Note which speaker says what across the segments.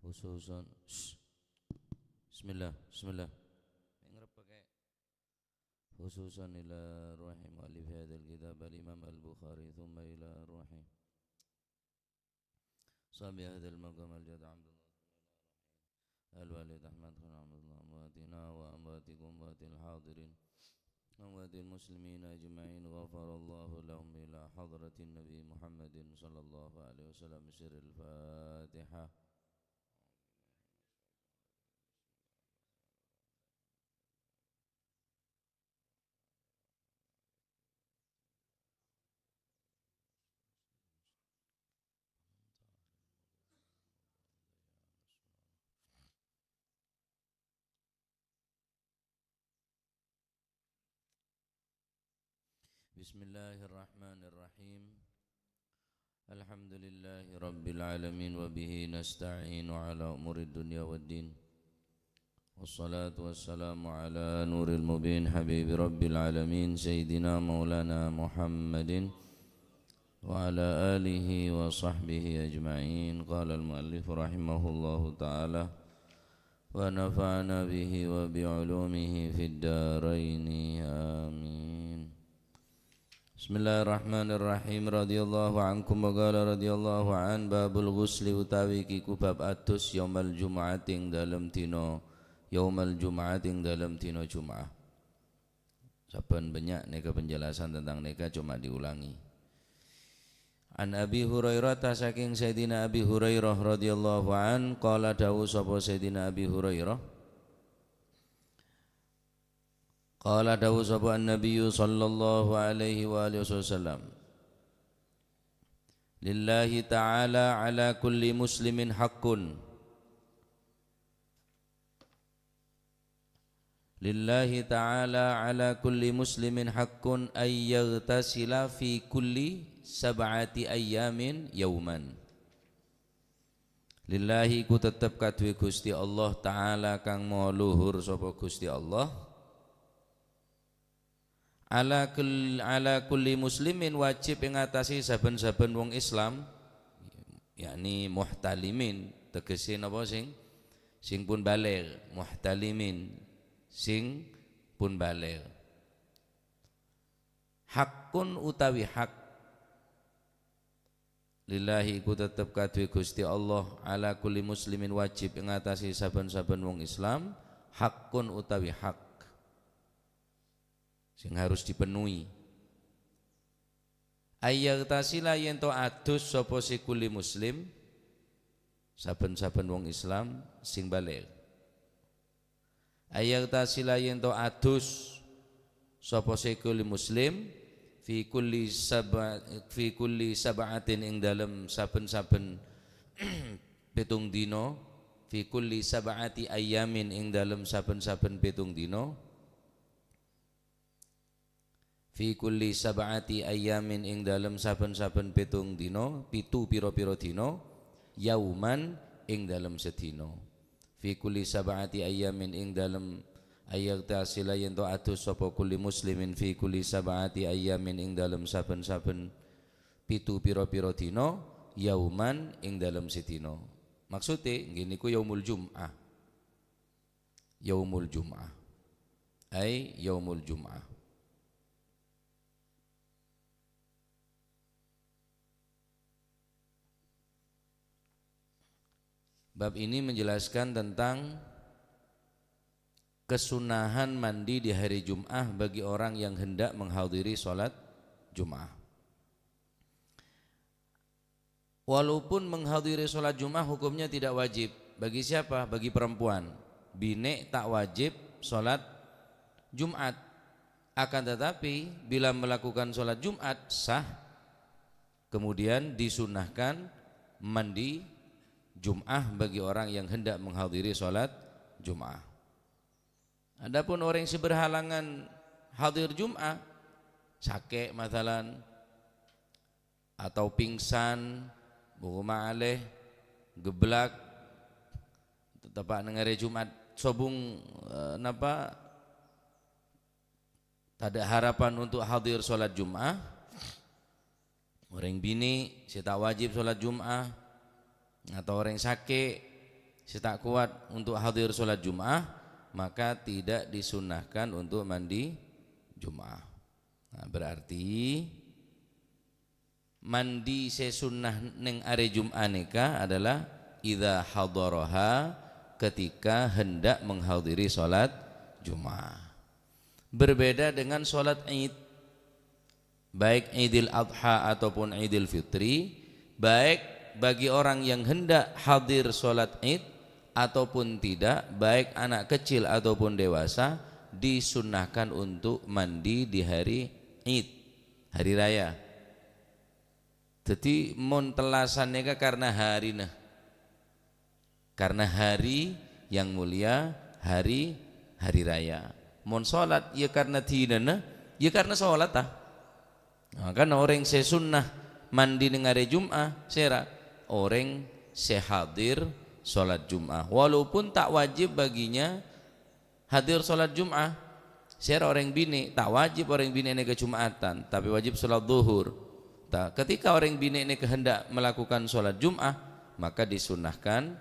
Speaker 1: Khususan Bismillah Bismillah khususan ila ruhi mu'allif hadzal kitab al-Imam al-Bukhari thumma ila ruhi sahabi hadzal maqam al-Jad' Abdullah al-Walid Ahmad bin Abdullah amwatina wa amwatikum watil hadirin amwatil muslimin ajma'in ghafarallahu lahum ila hadratin Nabi Muhammadin sallallahu alaihi wasallam sirril Fatihah. Bismillahirrahmanirrahim. Alhamdulillahi rabbil alamin wa bihi nasta'inu ala umurid dunya waddin. Wassalatu wassalamu ala nuril mubin habibi rabbil alamin sayyidina maulana Muhammadin wa ala alihi wa sahbihi ajma'in. Qala al-muallif rahimahullahu ta'ala wa nafa'ana bihi wa bi'ulumihi fid daraini amin. Bismillahirrahmanirrahim. Radhiyallahu ankum wa qala radhiyallahu an babul ghusli utawi kiku bab atus yaumal jum'ating dalam dina yaumal jum'ating dalam dina Jumat. Saben banyak neka penjelasan tentang neka cuma diulangi. An Abi Hurairah saking Sayyidina Abi Hurairah radhiyallahu an qala dawu sapa Sayyidina Abi Hurairah qala dawu sapa an-nabiy sallallahu alaihi wa alihi wasallam lillahi ta'ala ala kulli muslimin haqqun lillahi ta'ala ala kulli muslimin haqqun ay yaghtasila fi kulli sab'ati ayyamin yauman. Lillahi ku tetep kaduwe Gusti Allah Ta'ala kang maha luhur sapa Gusti Allah ala kulli muslimin wajib ing ngatasi saben-saben wong Islam yakni muhtalimin tegese napa sing pun baligh muhtalimin sing pun baligh hakun utawi hak lillahi ku tetep kaduwe Gusti Allah ala kulli muslimin wajib ing ngatasi saben-saben wong Islam hakun utawi hak sing harus dipenuhi. Ayyagtasila yen to adus sapa si kulli muslim saben-saben wong Islam sing baligh. Ayyagtasila yen to adus sapa si kulli muslim fi kulli sab'atin ing dalem saben-saben pitung dina fi kulli sab'ati ayyamin ing dalem saben-saben pitung dina fi kulli sab'ati ayyamin ing dalem saben-saben pitung dina pitu pira-pira dina yauman ing dalem sedina fi kulli sab'ati ayyamin ing dalem ayyagtasila yen to adus sapa kulli muslimin fi kulli sab'ati ayyamin ing dalem saben-saben pitu pira-pira dina yauman ing dalem sedina. Maksude nggih niku yaumul jum'ah ai yaumul jum'ah. Bab ini menjelaskan tentang kesunahan mandi di hari Jum'ah bagi orang yang hendak menghadiri sholat Jum'ah. Walaupun menghadiri sholat Jum'ah hukumnya tidak wajib. Bagi siapa? Bagi perempuan. Bine tak wajib sholat Jum'at. Akan tetapi bila melakukan sholat Jum'at sah, kemudian disunahkan mandi Jum'ah bagi orang yang hendak menghadiri sholat Jum'ah. Adapun orang yang berhalangan hadir Jum'ah, sakit masalan atau pingsan, buku ma'aleh, geblak tepak nang hari Jumat sobung napa tak ada harapan untuk hadir sholat Jum'ah, orang bini saya tak wajib sholat Jum'ah, atau orang sakit saya tak kuat untuk hadir sholat Jum'ah, maka tidak disunahkan untuk mandi Jum'ah. Nah, berarti mandi sesunnah neng hari Jum'ah nikah adalah idza hadaraha, ketika hendak menghadiri sholat Jum'ah. Berbeda dengan sholat Id, baik Idul Adha ataupun Idul Fitri, baik bagi orang yang hendak hadir sholat Id ataupun tidak, baik anak kecil ataupun dewasa, disunnahkan untuk mandi di hari Id, hari raya. Jadi mon telasannya karena hari karena hari yang mulia, hari raya. Mon sholat ya karena tidana, ya karena sholat nah, karena orang sesunnah mandi dengan hari Jum'ah, sera orang sehadir sholat Jum'ah, walaupun tak wajib baginya hadir sholat Jum'ah. Sera orang bini tak wajib orang bini ini ke Jum'atan, tapi wajib sholat zuhur. Ketika orang bini ini kehendak melakukan sholat Jum'ah, maka disunahkan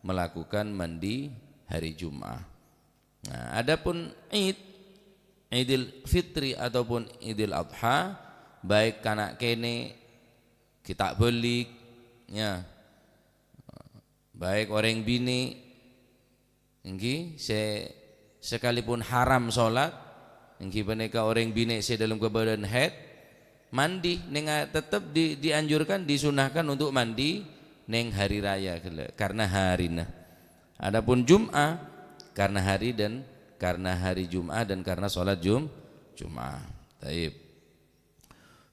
Speaker 1: melakukan mandi hari Jum'ah. Nah, adapun Idul Fitri ataupun Idul Adha, baik kanak kene kita belik, ya, baik orang bini, inggi sekalipun haram sholat, inggi peneka orang bini dalam keadaan haid, mandi tetap dianjurkan, disunahkan untuk mandi neng hari raya karena harina. Adapun Jum'ah karena hari dan karena hari Jum'ah dan karena sholat Jum'ah. Taib.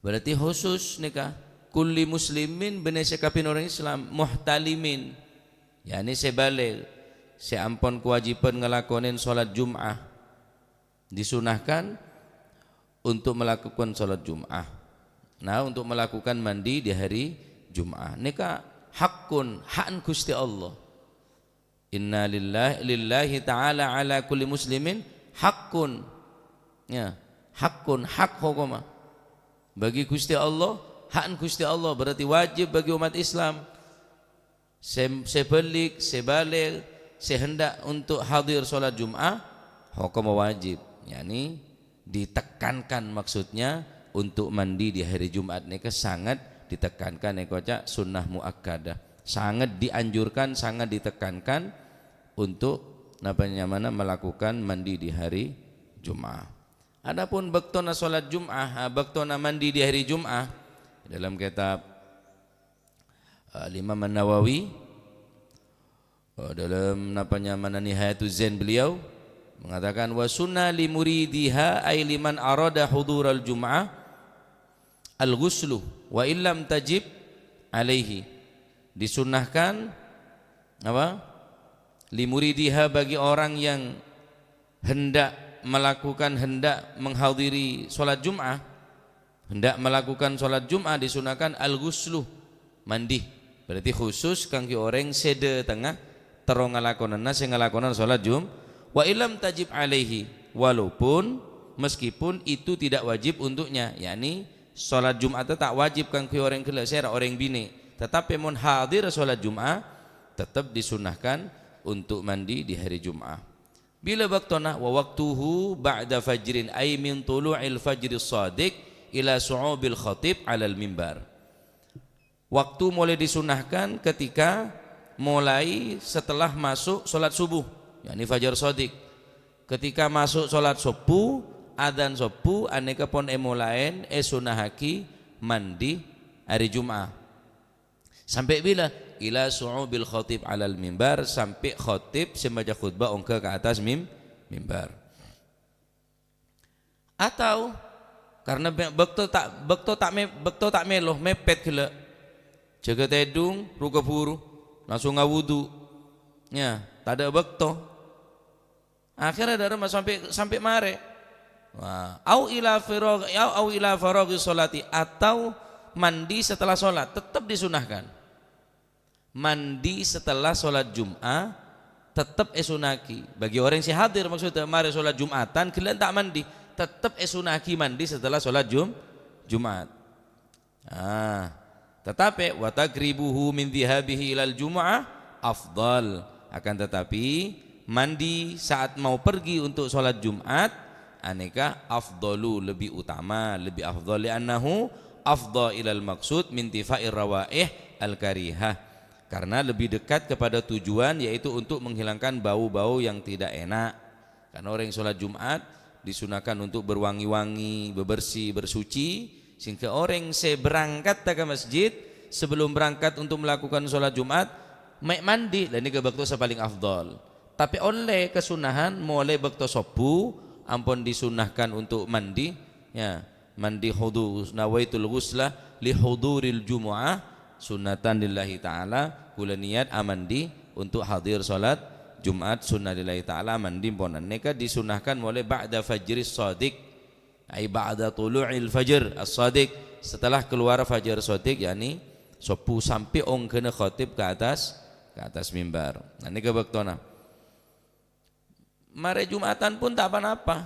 Speaker 1: Berarti khusus nikah kulli muslimin bener sekapin orang Islam muhtalimin, yakni sebalik seampun kewajiban ngelakonin sholat Jum'ah, disunahkan untuk melakukan sholat Jum'ah. Nah, untuk melakukan mandi di hari Jum'ah nikah hakun, hak Gusti Allah. Inna lillahi ta'ala ala kulli muslimin hakun, ya, hakun, hak hukuma bagi Gusti Allah, hak Gusti Allah, berarti wajib bagi umat Islam sebalik, sebalik, sehendak untuk hadir sholat Jum'ah, hukum wajib, yakni ditekankan maksudnya untuk mandi di hari Jumat nikah sangat ditekankan, nikah sunnah muakkadah, sangat dianjurkan, sangat ditekankan untuk mana melakukan mandi di hari Jum'ah. Adapun baktona sholat Jum'ah, baktona mandi di hari Jum'ah, dalam kitab Imam An-Nawawi dalam mana Nihayatuz Zain beliau mengatakan wa sunnah li muridiha ay liman arada hudural Jum'ah al-ghuslu wa illam tajib alaihi, disunnahkan apa? Limuridiha bagi orang yang hendak menghadiri sholat Jum'ah, hendak melakukan sholat Jum'ah, disunahkan al-ghuslu, mandi. Berarti khusus kangge orang sede tengah terong ngalakonana sing ngalakonan sholat wa ilam tajib alaihi, walaupun meskipun itu tidak wajib untuknya, yakni sholat Jum'ah itu tak wajib kangge orang kelesera orang bini, tetapi mun hadir sholat Jum'ah tetap disunahkan untuk mandi di hari Jum'ah. Bila waktuna wa waktuhu ba'da fajrin ay min tulu'il fajris shadiq ila su'ubil khatib 'alal mimbar. Waktu mulai disunahkan ketika mulai setelah masuk salat subuh, yakni fajar shadiq. Ketika masuk salat subuh, adzan subuh aneka pon emulaen sunahaki mandi hari Jum'ah. Sampai bila? Ila su'ubil khatib 'alal mimbar, sampai khatib sembaca khutbah ongke ke atas mimbar. Atau karena bekto tak meloh mepet gila, jaga tedung ruga buru langsung ngawudu, ya tak ada bekto, akhirnya ada rumah sampai mare. Wah, au ila faraghi sholati, atau mandi setelah sholat tetap disunahkan. mandi setelah sholat Jum'ah tetap esunaki. Bagi orang yang hadir maksudnya mari sholat Jum'atan kalian tak mandi, tetap esunaki mandi setelah sholat Jumat. Tetapi wa taqribuhu min dhihabihi ilal Jum'ah afdal. Akan tetapi mandi saat mau pergi untuk sholat Jumat aneka afdalu, lebih utama, lebih afdal, li'annahu afdal ilal maksud min tifa'ir rawaih al karihah, karena lebih dekat kepada tujuan, yaitu untuk menghilangkan bau-bau yang tidak enak. Karena orang yang sholat Jumat disunahkan untuk berwangi-wangi, bebersih, bersuci, sehingga orang yang berangkat ke masjid sebelum berangkat untuk melakukan sholat Jumat mandi, dan ini ke bakto paling afdal. Tapi oleh kesunahan mulai bakto sopu ampun disunahkan untuk mandi, ya mandi hudu nawaitul ghuslah li huduril jumu'ah sunatan lillahi ta'ala, kula niat amandi untuk hadir salat Jumat sunnah lillahi ta'ala mandi ponan neka disunahkan mulai ba'da fajris shadiq, ai ba'da tulu'il fajr as-shadiq, setelah keluar fajar shadiq, yakni sopu sampai ong kena khatib ke atas mimbar. Nah neka baktona mare Jumatan pun tak apa-apa,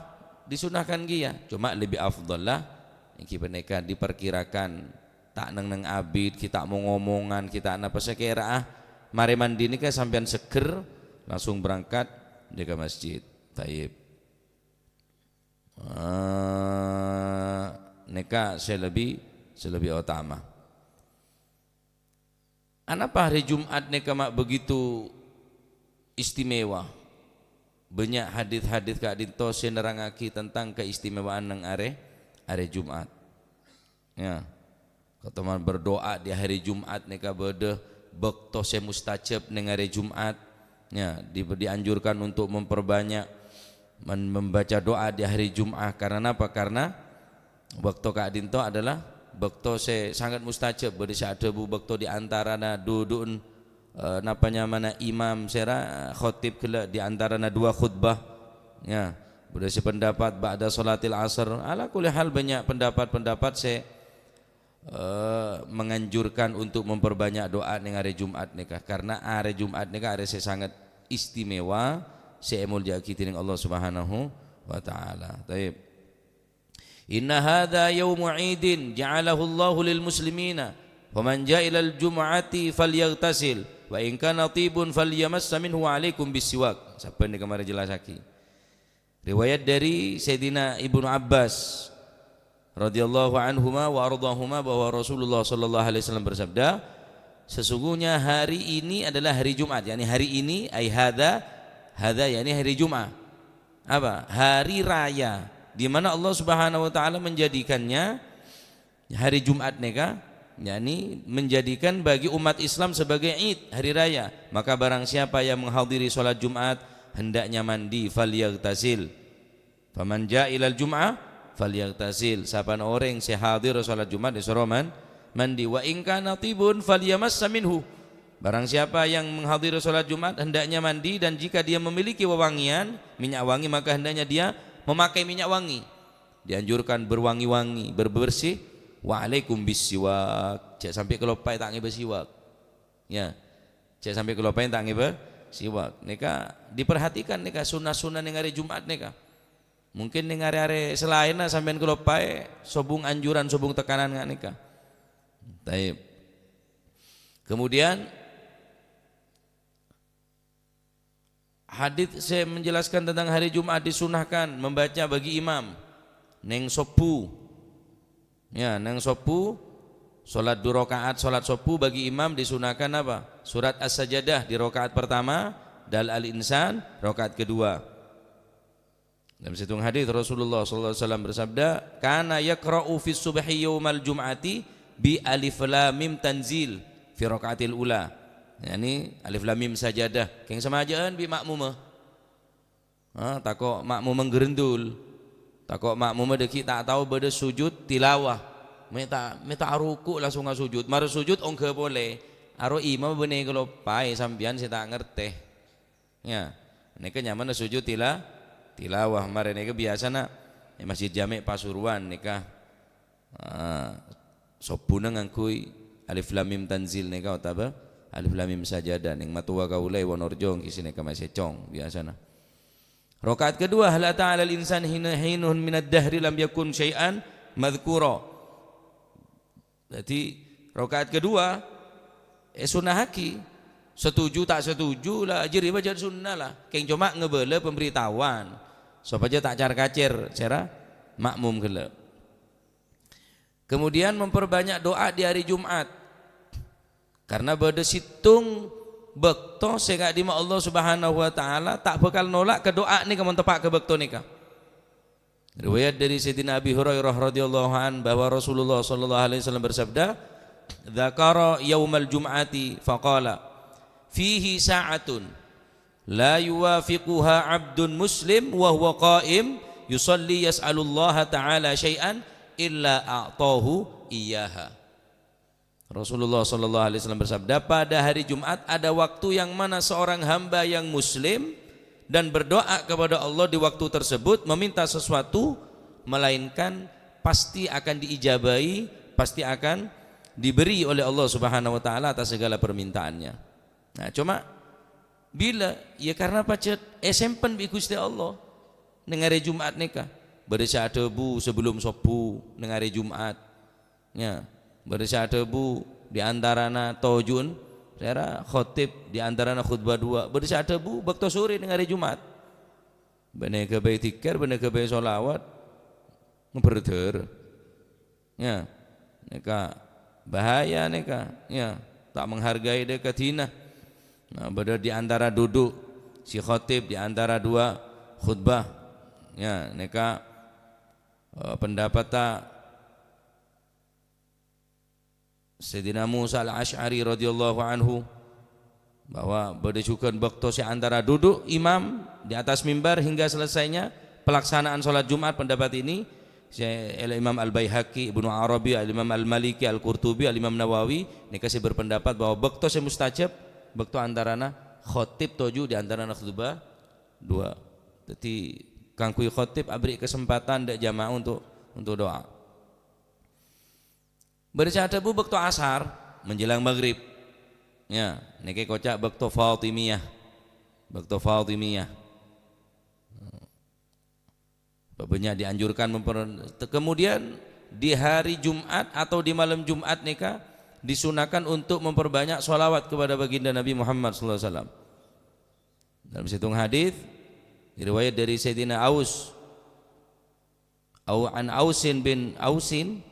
Speaker 1: disunahkan dia, cuma lebih afdal lah iki peneka diperkirakan tak neng abid, kita mau ngomongan, kita apa sekira mare mandi ni kan sampean seger langsung berangkat di ke masjid. Taib. Neka selebih utama. Anapa hari Jumat neka mak begitu istimewa? Banyak hadis-hadis Kak Dinto nerangaki tentang keistimewaan nang are Jumat. Ya. Keteman berdoa di hari Jumat neka bede bekto se mustajab nang hari Jumat. Ya, dianjurkan untuk memperbanyak membaca doa di hari Jumat. Karena apa? Karena waktu Kak Dinto adalah bekto se sangat mustajab. Bede ada bu bekto di antara na dudun napanya mana imam sera khotib kela di antara na dua khutbah, ya boleh sependapat ba'da salatil asr. Ala kulli hal banyak pendapat saya menganjurkan untuk memperbanyak doa ning hari Jumat nikah, karena hari Jumat nikah hari saya sangat istimewa, saya mulia kiting Allah Subhanahu wa taala. Taib. Inna hadza yaumu 'idin ja'alahu Allahu lil muslimina faman ja'a ilal jum'ati falyaghtasil wa in kana tibun falyamassa minhu alaikum bisiwak. Siapa ini kemarin jelas lagi. Riwayat dari Sayyidina Ibnu Abbas radhiyallahu anhuma wa ardhahuma bahwa Rasulullah sallallahu alaihi wasallam bersabda, sesungguhnya hari ini adalah hari Jumat, yakni hari ini ai hadza yakni hari Jumat. Apa? Hari raya di mana Allah Subhanahu wa taala menjadikannya hari Jumat neka, yakni menjadikan bagi umat Islam sebagai Id, hari raya. Maka barang siapa yang menghadiri sholat Jumat hendaknya mandi, falyaghtasil. Faman jaa ilal jum'ah falyaghtasil. Siapa orang yang hadir sholat Jumat disuruh mandi. Wa in kana tibun falyamassa minhu. Barang siapa yang menghadiri sholat Jumat hendaknya mandi, dan jika dia memiliki wewangian minyak wangi maka hendaknya dia memakai minyak wangi. Dianjurkan berwangi-wangi, berbersih. Waalaikum bisiwak. Cek sampai kelopai tak ngi bersiwak. Ya. Cek sampai kelopai tak ngi bersiwak. Neka diperhatikan neka sunah-sunah ning hari Jumat neka. Mungkin ning hari-hari selainnya sampean kelopai sobung anjuran, sobung tekanan nggak neka. Taib. Kemudian hadis saya menjelaskan tentang hari Jumat disunahkan membaca bagi imam neng sopu. Ya, nang sopu salat 2 rakaat salat sopu bagi imam disunahkan apa? Surat As-Sajdah di rakaat pertama, dal Al-Insan rakaat kedua. Dalam satu hadis Rasulullah sallallahu alaihi wasallam bersabda, "Kana yaqra'u fi subhi yaumal jum'ati bi alif lam mim tanzil fi rakaatil ula." Yani alif lam mim sajadah. Keng samajaan bi makmumah. Takok makmum gerendul. Takok makmum deki tak tahu beda sujud tilawah. Minta ruku langsung sujud. Mar sujud ongke boleh. Aro imam benih kalau pai sambian saya tak ngerti. Ya, neka nyaman sujud tilawah. Mare neka biasa na Masjid Jami' Pasuruan neka sopuna ngangkui alif lam mim tanzil neka otaba alif lam mim sajadah ning matuwa kaulai wonorjong kisine ka masecong biasana. Rakaat kedua hal ta'ala al-insan hinun minad dahri lam yakun syai'an madhkura. Jadi rakaat kedua sunahaki setuju tak setuju lah jeri baca sunnah lah keng cuma ngebele pemberitahuan supaya tak car-kacir cara makmum gelap. Kemudian memperbanyak doa di hari Jumat karena pada situng bekto sehingga di Allah Subhanahu wa taala tak bakal nolak ke doa ni kamu tepak ke bekto nikah. Riwayat dari Sayyidina Abi Hurairah radhiyallahu an bahwa Rasulullah sallallahu alaihi wasallam bersabda, "Dzakara yaumal jum'ati faqala fihi sa'atun la yuwafiquha 'abdun muslim wa huwa qa'im yusalli yas'alullaha ta'ala syai'an illa a'tahu iyyaha." Rasulullah sallallahu alaihi wasallam bersabda, pada hari Jumat ada waktu yang mana seorang hamba yang muslim dan berdoa kepada Allah di waktu tersebut meminta sesuatu melainkan pasti akan diijabahi, pasti akan diberi oleh Allah Subhanahu wa taala atas segala permintaannya. Nah, cuma bila ya karena pacet sempen bi Gusti Allah ning hari Jumat nikah. Bersya debu sebelum sopu ning hari Jumat. Ya. Bersya debu di antarana tojun saya khotib di antarana khutbah dua bersya debu bakto sore ning hari Jumat bener ke bae tikar bener ke bae sholawat ngeberder ya neka bahaya neka ya tak menghargai dekat hina. Nah, bener di antara duduk si khotib di antara dua khutbah ya neka pendapat tak Sayyidina Musa al-Ash'ari radhiyallahu anhu bahwa berdasarkan waktu si antara duduk imam di atas mimbar hingga selesainya pelaksanaan sholat Jumat. Pendapat ini Imam Al-Baihaqi, Ibnu Arabi, Imam Al-Maliki, Al-Qurtubi, Imam Nawawi ini kasih berpendapat bahwa waktu si mustajab waktu antarana khotib toju di antarana khutbah dua. Jadi kangkui khotib abri kesempatan dak jamaah untuk doa. Bercada bu waktu asar menjelang maghrib ya niki kocak waktu Fatimiyah banyak dianjurkan kemudian di hari Jumat atau di malam Jumat nikah disunahkan untuk memperbanyak sholawat kepada baginda Nabi Muhammad SAW. Dalam situng hadis riwayat dari Sayyidina Aus an Ausin bin Ausin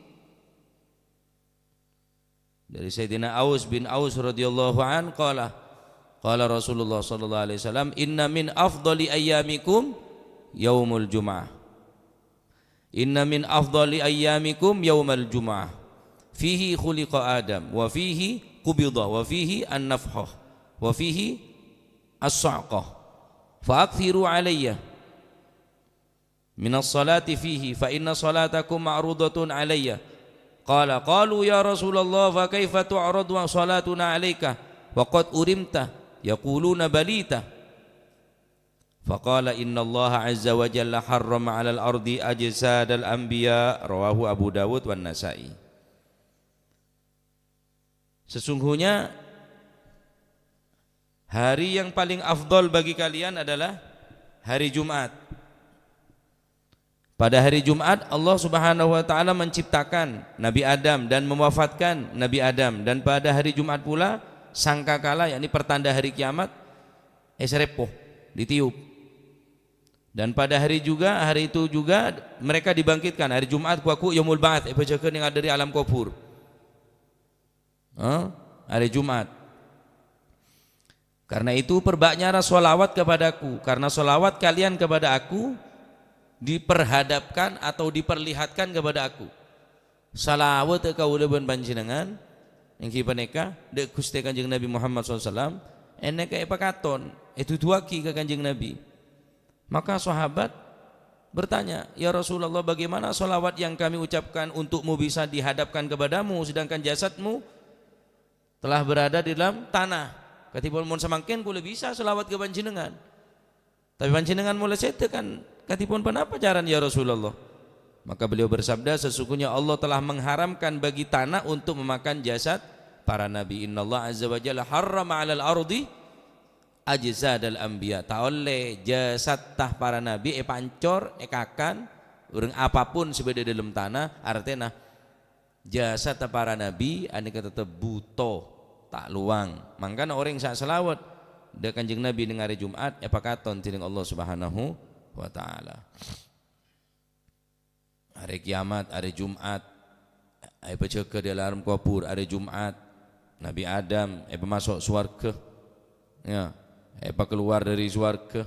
Speaker 1: dari Sayyidina Aus bin Aus radhiyallahu an qala Rasulullah sallallahu alaihi wasallam inna min afdali ayyamikum yaumul jumu'ah fihi khuliqa Adam wa fihi qubida wa fihi an-nafkhah wa fihi as-sa'qah fa akthiru alayya minas salati fihi fa inna salatakum ma'rudatun alayya. Qalu ya Rasulullah fa kaifa tu'radu salatuna 'alaika wa qad urimta yaquluna balita. Faqala inna Allah 'azza wa jalla harrama 'alal ardi ajsadal anbiya rawahu Abu Dawud wan Nasa'i. Sesungguhnya hari yang paling afdol bagi kalian adalah hari Jumat. Pada hari Jumat Allah Subhanahu wa taala menciptakan Nabi Adam dan mewafatkan Nabi Adam, dan pada hari Jumat pula sangkakala yakni pertanda hari kiamat esrepo ditiup. Dan pada hari itu juga mereka dibangkitkan hari Jumat kuaku yaumul ba'ats bacakeun yang ada di alam kubur. Hari Jumat. Karena itu perbanyaklah sholawat kepadaku, karena sholawat kalian kepada aku diperhadapkan atau diperlihatkan kepada aku. Salawat ke kaula ban panjenengan engki paneka dek Gusti Kanjeng Nabi Muhammad SAW eneka epakaton itu duaki ke Kanjeng Nabi. Maka sahabat bertanya, ya Rasulullah, bagaimana salawat yang kami ucapkan untukmu bisa dihadapkan kepadamu sedangkan jasadmu telah berada di dalam tanah? Katipun mun samangken kula bisa salawat ke panjenengan, tapi panjenengan mulai sete kan katipun penapa jaran ya Rasulullah? Maka beliau bersabda, sesungguhnya Allah telah mengharamkan bagi tanah untuk memakan jasad para nabi. Innallaha azza wa jalla harrama 'alal ardi ajsadal anbiya. Ta oleh jasad tah para nabi pancor kakan urang apapun sebeda dalam tanah, artinya jasad tah para nabi ane tetep buto tak luang. Mangkana orang sak selawat da Kanjeng Nabi ning hari Jumat pakaton tining Allah Subhanahu wa taala. Hari kiamat, hari Jumat, ai peceke di alam kubur, hari Jumat, Nabi Adam masuk surga. Ya, keluar dari surga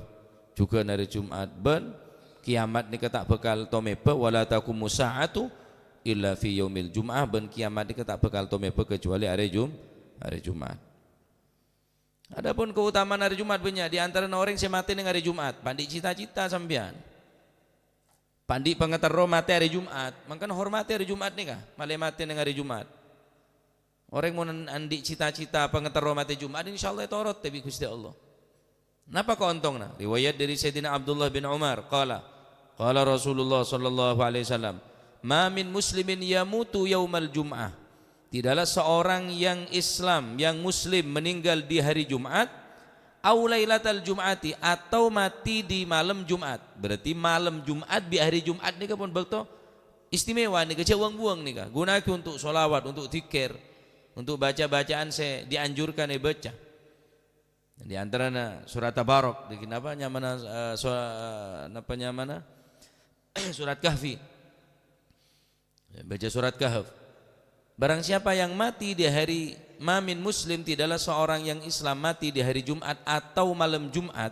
Speaker 1: juga hari Jumat. Ben kiamat ni tak bakal tomepe wala taqumu sa'atu illa fi yaumil Jum'ah. Ben kiamat ni tak bakal tomepe kecuali hari Jumat. Adapun keutamaan hari Jumat banyak, di antara orang yang mati ning hari Jumat, pandi cita-cita sampean. Pandi pengetero mati hari Jumat, mangkan hormati hari Jumat nih kah? Malih mati ning hari Jumat. Orang mau andi cita-cita pengetero mati Jumat, insyaallah torot tapi Gusti Allah. Napa keontongna? Riwayat dari Sayyidina Abdullah bin Umar, qala Rasulullah sallallahu alaihi wasallam, "Ma min muslimin yamutu yaumal Jum'ah." Tidaklah seorang yang Islam, yang muslim meninggal di hari Jumat, au lailatal Jum'ati, atau mati di malam Jumat. Berarti malam Jumat di hari Jumat nih pun betul istimewa nih, buang-buang nih kah. Gunakan untuk sholawat, untuk zikir, untuk baca-bacaan saya dianjurkan baca. Di antaranya surat Tabarok, kenapa nyamana surat Kahfi. Baca surat Kahf. Barang siapa yang mati di hari mamin muslim, tidaklah seorang yang Islam mati di hari Jumat atau malam Jumat,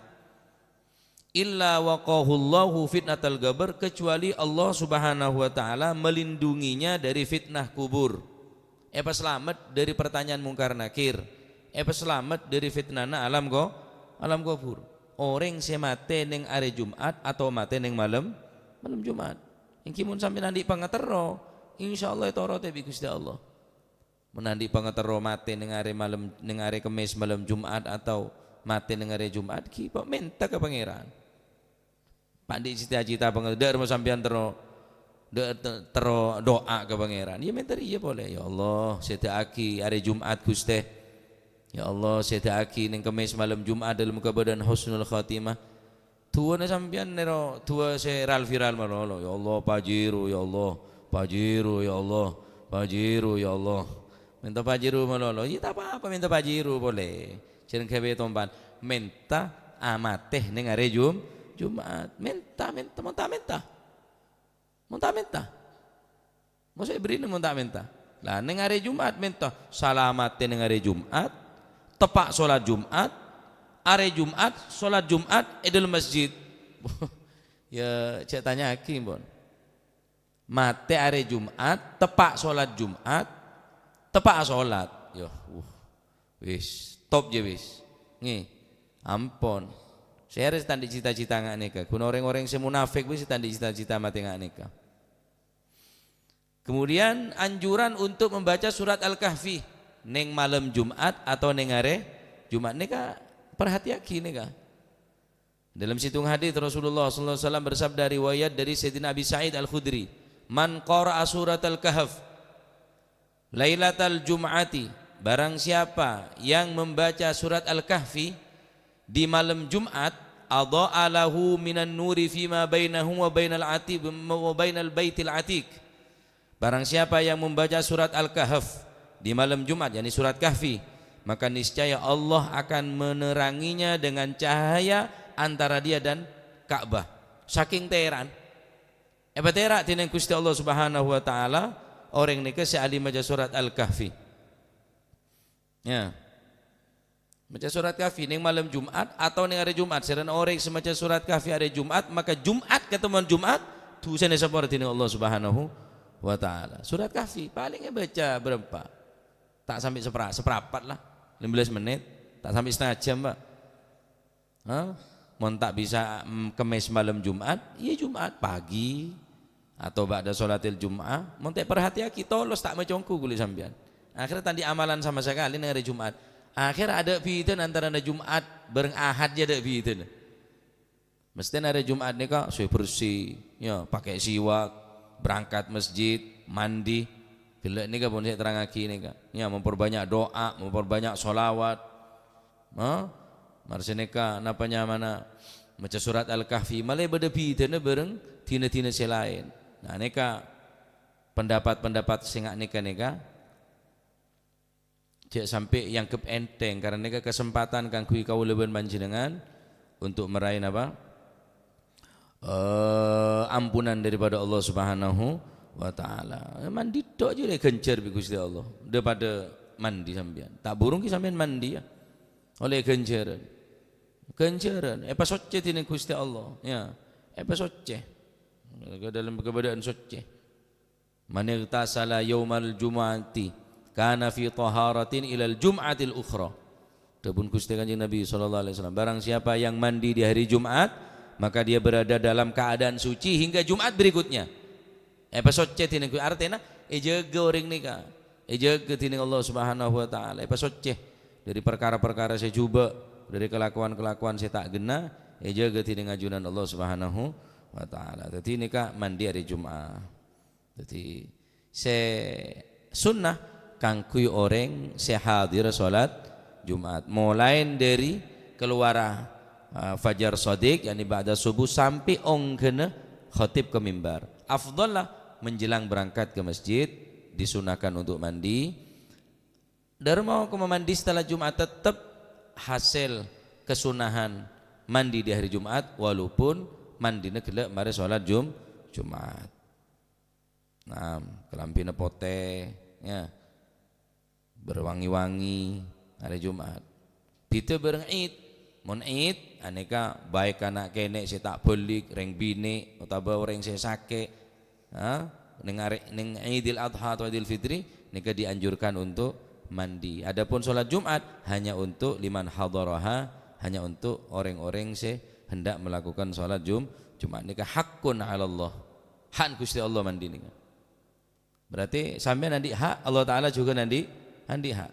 Speaker 1: illa waqahullahu fitnatal qabr, kecuali Allah Subhanahu wa taala melindunginya dari fitnah kubur. Selamat dari pertanyaan mungkar nakir. Selamat dari fitnahna alam kubur. Orang se mate ning hari Jumat atau mate ning malam Jumat. Engki mun sampe nandi pangatero, insyaallah torote bi Gusti Allah. Menandi pangatero mate ning hari malam, ning hari Kamis malam Jumat atau mate ning hari Jumat ki pak minta ke pangeran. Pandi cita-cita pangatero mau sampean tero doa ke pangeran. Ya minta iya boleh. Ya Allah, sedekaki hari Jumat Gusti. Ya Allah, sedekaki ning Kamis malam Jumat dalam keadaan husnul khatimah. Tua na sampean nero tua se viral marolo. Ya Allah pajiru, ya Allah pajiru, ya Allah pajiru, ya Allah. Minta pajiru malolo. Ya tak apa-apa minta pajiru boleh. Jangan kebe tomban. Minta amateh ning hari Jumat. Minta. Mau saya beri minta. Lah ning hari Jumat minta salamate ning hari Jumat, tepak sholat Jumat, hari Jumat sholat Jumat dalam masjid. Ya cek tanya hakim bon. Mate hari Jumat, tepak sholat Jumat, tepak sholat. Yo, wis top je wis. Nih, ampun. Saya harus tandi cita-cita ngak nikah. Kun orang-orang yang munafik wis tandi cita-cita mati ngak nikah. Kemudian anjuran untuk membaca surat Al-Kahfi neng malam Jumat atau neng hari Jumat nikah, perhatiaki nikah. Dalam situng hadis Rasulullah sallallahu alaihi wasallam bersabda, riwayat dari Sayyidina Abi Sa'id Al-Khudri, "Man qara'a surat Al-Kahf lailatal Jum'ati," barang siapa yang membaca surat Al-Kahfi di malam Jumat, adha'a lahu minan nuri fima bainahu wa bainal atiq wa bainal baitil atiq. Barang siapa yang membaca surat Al-Kahf di malam Jumat, yakni surat Kahfi, maka niscaya Allah akan meneranginya dengan cahaya antara dia dan Ka'bah. Saking teran. Terak tineng Gusti Allah Subhanahu wa taala orang nikah seali maca surat Al-Kahfi. Ya. Baca surat Kahfi ning malam Jumat atau ning hari Jumat. Serana orang semaca surat Kahfi hari Jumat, maka Jumat ketemuan Jumat tulisane sapa tineng Allah Subhanahu wa ta'ala. Surat Kahfi palingnya baca berapa? Tak sampai seperapat lah, 15 menit, tak sampai setengah jam Pak. Mau tak bisa Kamis malam Jumat, iya Jumat pagi atau ba'da sholatil Jum'ah, mau tak perhatiaki tolos tak macongku kulit sampean. Akhirnya tadi amalan sama sekali ning hari Jumat. Akhir ada fi'ten antara ada Jumat bareng Ahad je ada fi'ten. Mesti hari Jumat ni kak, saya bersih, ya pakai siwak, berangkat masjid, mandi, Gelek nika pun saya terangaki nika. Ya memperbanyak doa, memperbanyak solawat. Marseneka napanya mana maca surat Al-Kahfi malai bedepi tena bareng tina-tina selain. Nah neka pendapat-pendapat singak neka cek sampai yang enteng karena neka kesempatan kang kui kau leben panjenengan untuk meraih apa? Ampunan daripada Allah Subhanahu wa taala. Mandi tok je deh gencer bi Gusti Allah. Daripada mandi sampean. Tak burung ki sampean mandi ya. Oleh genceran. Genceran apa socce tini Gusti Allah ya. Apa socce. Dalam keadaan socce. Man igtasala yaumal jumu'ati kana fi taharatin ilal jum'atil ukhra. Dapun Gusti Kanjeng Nabi sallallahu alaihi wasallam. Barang siapa yang mandi di hari Jumat, maka dia berada dalam keadaan suci hingga Jumat berikutnya. Apa socce tini artinya jaga orang nika. Jaga tini Allah Subhanahu wa taala. Apa socce dari perkara-perkara saya coba, dari kelakuan-kelakuan saya tak gena, jaga tini ngajunan Allah Subhanahu wa taala. Jadi nika mandi hari Jumat. Jadi sunnah kangkui orang sehadir salat Jumat mulai dari keluar fajar sodik yakni ba'da subuh sampai kena khatib ke mimbar. Afdal lah menjelang berangkat ke masjid disunahkan untuk mandi. Dari mau ke mandi setelah Jumat tetap hasil kesunahan mandi di hari Jumat walaupun mandinya kelak mari salat Jumat. Nah, kelampina pote ya. Berwangi-wangi hari Jumat. Kita bareng Id, mun Id aneka baik anak kene saya tak belik reng bini utawa orang saya sakit. Ning Idul Adha atau Idul Fitri nika dianjurkan untuk mandi. Adapun sholat Jumat hanya untuk liman hadaraha, hanya untuk orang-orang saya hendak melakukan sholat Jumat. Nika hakun 'ala Allah. Hak Gusti Allah mandi nika. Berarti sampai nanti hak Allah Ta'ala juga nanti hak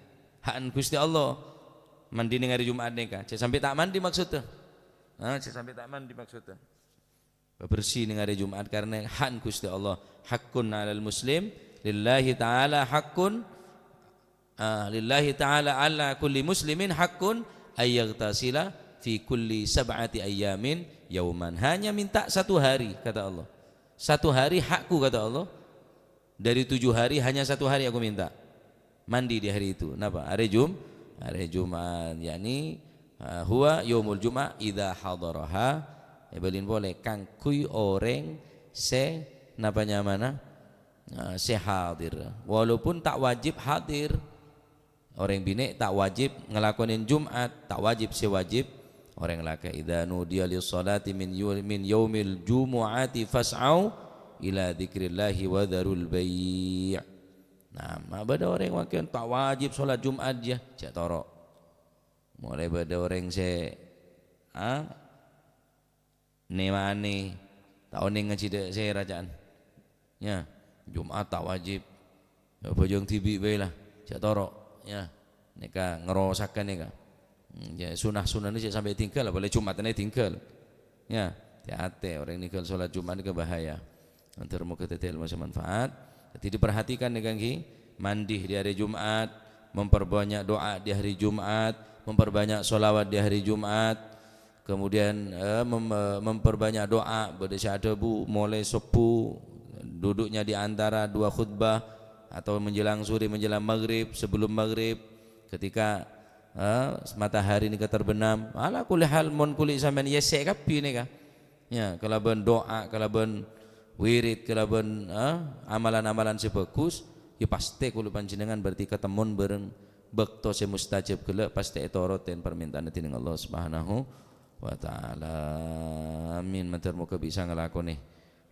Speaker 1: Gusti Allah mandi ning hari Jumat nika. Cek sampai tak mandi maksudnya. Cek sampai tak mandi maksudnya. Bersih ning hari Jumat karena hak Gusti Allah. Hakun 'alal muslim lillahi ta'ala hakun lillahi ta'ala ala kulli muslimin hakun ayyaghtasila fi kulli sab'ati ayyamin yauman. Hanya minta satu hari kata Allah. Satu hari hakku kata Allah. Dari 7 hari hanya 1 hari aku minta mandi di hari itu. Kenapa? Hari Jumat. Yani huwa yaumul Jumat idza hadaraha. Belin boleh kang kui orang se napanya mana? Se hadir. Walaupun tak wajib hadir. Orang bini tak wajib ngelakonin Jumat, tak wajib se wajib orang laki. Idza nudiya lis salati min yaumil jumu'ati fas'au ila dzikrillahi wa dzarul bai'. Nah, ada orang wakian tak wajib sholat Jumat je, cak torok. Mulai ada orang se nemane tahun ni ngaji saya rajaan. Ya, Jumat tak wajib. Ya bojong tibi bae lah, cak torok. Ya, nika ngerosakan nika. Ya sunah-sunah ni sampai tinggal, boleh Jumat ni tinggal. Ya, hati-hati orang ni kalau sholat Jumat ni bahaya. Antara muka tetel masih manfaat. Jadi diperhatikan nih kangki mandi di hari Jumat, memperbanyak doa di hari Jumat, memperbanyak solawat di hari Jumat, kemudian memperbanyak doa berdasar debu mulai sepu duduknya di antara 2 khutbah atau menjelang sore menjelang maghrib sebelum maghrib ketika matahari ini terbenam. Ala kulli hal mon kuli sampean yesek kapi nih kah? Ya kalaban doa kalaban wirid kelaban amalan-amalan sebagus ya pasti kulo panjenengan berarti ketemun bareng bekto se mustajab kele pasti etoroten permintaan dening Allah Subhanahu wa taala. Amin. Matur muga bisa ngelakoni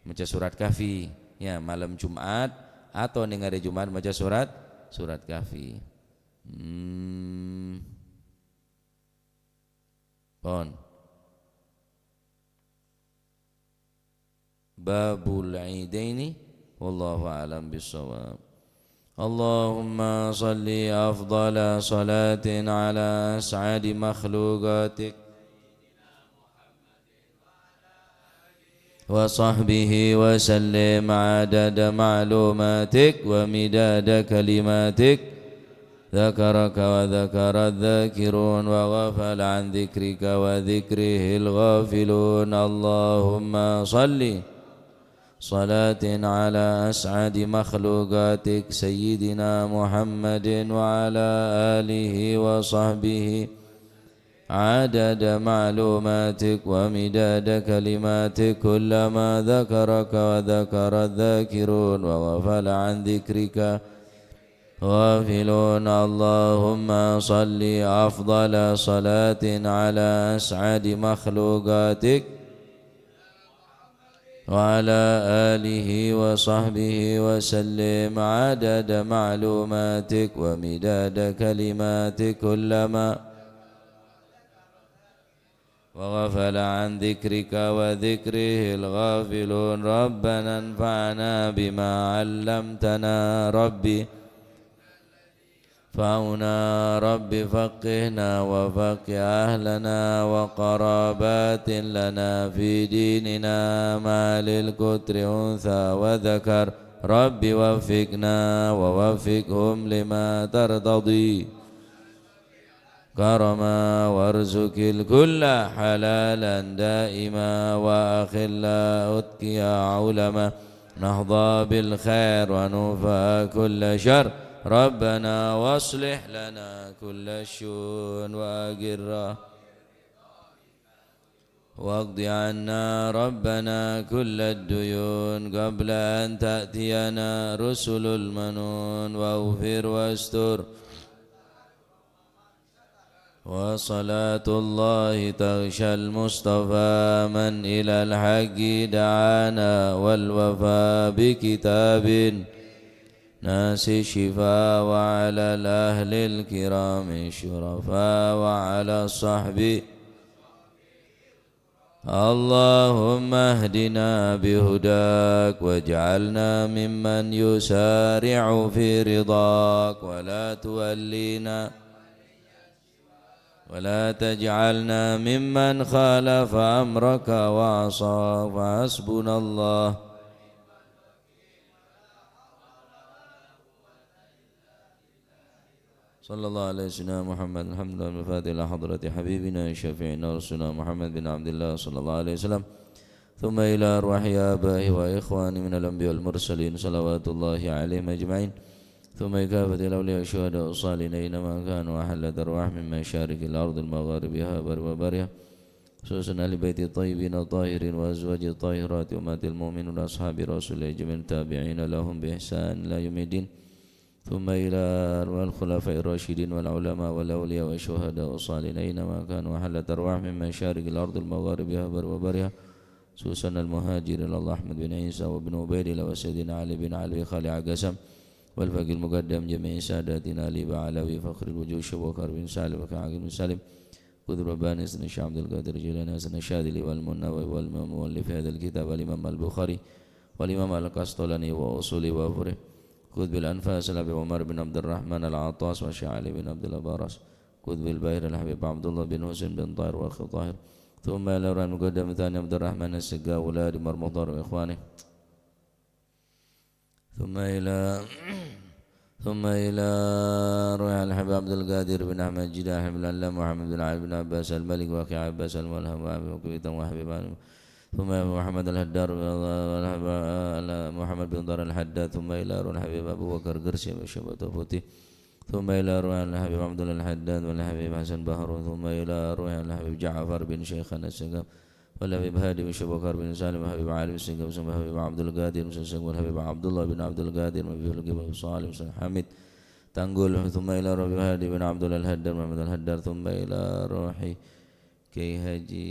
Speaker 1: maca surat Kahfi ya malam Jumat atau ning hari Jumat maca surat Kahfi. Pon Babul Aidaini wallahu a'lam bissawab. Allahumma salli afdala salatin ala as'adi makhluqatik وصحبه وسلم عدد معلوماتك ومداد كلماتك ذكرك وذكر الذاكرون وغفل عن ذكرك وذكره الغافلون اللهم صل صلاة على أسعد مخلوقاتك سيدنا محمد وعلى آله وصحبه عدد معلوماتك ومداد كلماتك كلما ذكرك وذكر الذاكرون وغفل عن ذكرك غافلون اللهم صل أفضل صلاة على أسعد مخلوقاتك وعلى آله وصحبه وسلم عدد معلوماتك ومداد كلماتك كلما وغفل عن ذكرك وذكره الغافلون ربنا انفعنا بما علمتنا ربي فاونا رب فقهنا وفقه أهلنا وقرابات لنا في ديننا ما للكتر أنثى وذكر رب وفقنا ووفقهم لما ترتضي كرما وارزق الكل حلالا دائما وأخلا أتقيا علما نهضى بالخير ونوفى كل شر ربنا واصلح لنا كل الشؤون وأقره واقض عنا ربنا كل الديون قبل أن تأتينا رسل المنون واغفر واستر وصلاة الله تغشى المصطفى من إلى الحق دعانا والوفاء بكتاب ناس الشفاء وعلى الأهل الكرام الشرفاء وعلى الصحب اللهم اهدنا بهداك واجعلنا ممن يسارع في رضاك ولا تولينا ولا تجعلنا ممن خالف أمرك وعصاك فحسبنا الله صلى الله عليه سيدنا محمد الحمد لله الفاتح إلى حضرة حبيبنا شفيعنا رسولنا محمد بن عبد الله صلى الله عليه وسلم ثم إلى أرواح آبائه وإخواني من الأنبياء والمرسلين صلوات الله عليهم أجمعين ثم كافة الأولياء الشهداء الصالحين أينما كانوا أحلت أرواح من مشارق الأرض المغاربها وبرها خصوصا أهل بيت الطيبين الطاهرين وأزواج الطاهرات أمهات المؤمنين وأصحاب رسول الله جميع التابعين لهم بإحسان إلى يوم الدين ثم إلى أرواح الخلفاء الراشدين والعلماء والأولياء والشهداء الصالحين أينما كانوا أحلت أرواح من مشارق الأرض المغاربها وبرها خصوصا المهاجرين الله أحمد بن عيسى وابن عبيد الله وسيدنا علي بن علي خالي عقسم والفقيه المقدم جميع ساداتنا علي بعلوي فخر الوجوه شبوكر بن سالم وكعاقل بن سالم قدر رباني سنة الشيخ عبد القادر جيلاني سنة الشاذلي والمنوي والمؤلف هذا الكتاب الإمام البخاري والإمام القسطلاني وأصولي وأفره خذ بالأنفاس الأبي عمر بن عبد الرحمن العطاس وشيخ علي بن عبد الأبارس خذ بالباهر الحبيب عبد الله بن حسين بن طاهر وأخي طاهر ثم إلى رأي المقدم ثاني عبد الرحمن السقا أولاد مرمضار وإخوانه ثم إلى روح الحبيب عبد القادر بن أحمد جدا حبيب الله محمد بن علي بن عباس الملك وأخي عباس الملهم وحبيب ثم محمد الهدار محمد بن دار الحداد ثم إلى روح الحبيب أبو بكر قرسي وشبه توفوتي ثم إلى روح الحبيب عبد الله الحداد والحبيب حسن بهر ثم إلى روح الحبيب جعفر بن شيخنا السقاف والحبيب هادي بن شبكر بن سالم وحبيب علي بن السقاف ثم حبيب عبد القادر بن السقاف والحبيب عبد الله بن عبد القادر وحبيب صالح بن حميد تنقل ثم إلى روح هادي بن عبد الله الهدار محمد الهدار ثم إلى روح كي هاجي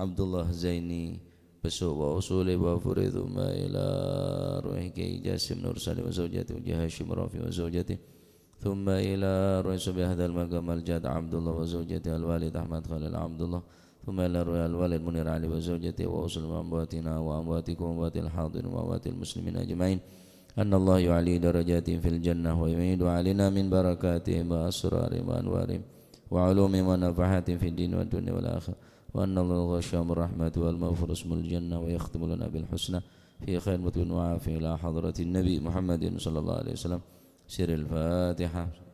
Speaker 1: عبد الله زيني بسوء وأصولي وفري ثم إلى روح كي جاسم نور سالم وزوجته وجهاشم رافي وزوجته ثم إلى روح سبي هذا المقام الجاد عبد الله وزوجته الوالد أحمد خليل عبد الله ثم إلى روح الوالد منير علي وزوجته وأصل أمواتنا وأمواتكم وأموات الحاضرين وأموات المسلمين أجمعين أن الله يعلي درجاتهم في الجنة ويميد علينا من بركاتهم وأسرارهم وأنوارهم وعلومهم ونفحاتهم في الدين والدنيا والآخرة وأن الله غشام الرحمة والمغفر اسم الجنة ويختم لنا بالحسنى في خير متن وعافية إلى حضرة النبي محمد صلى الله عليه وسلم. سر الفاتحة.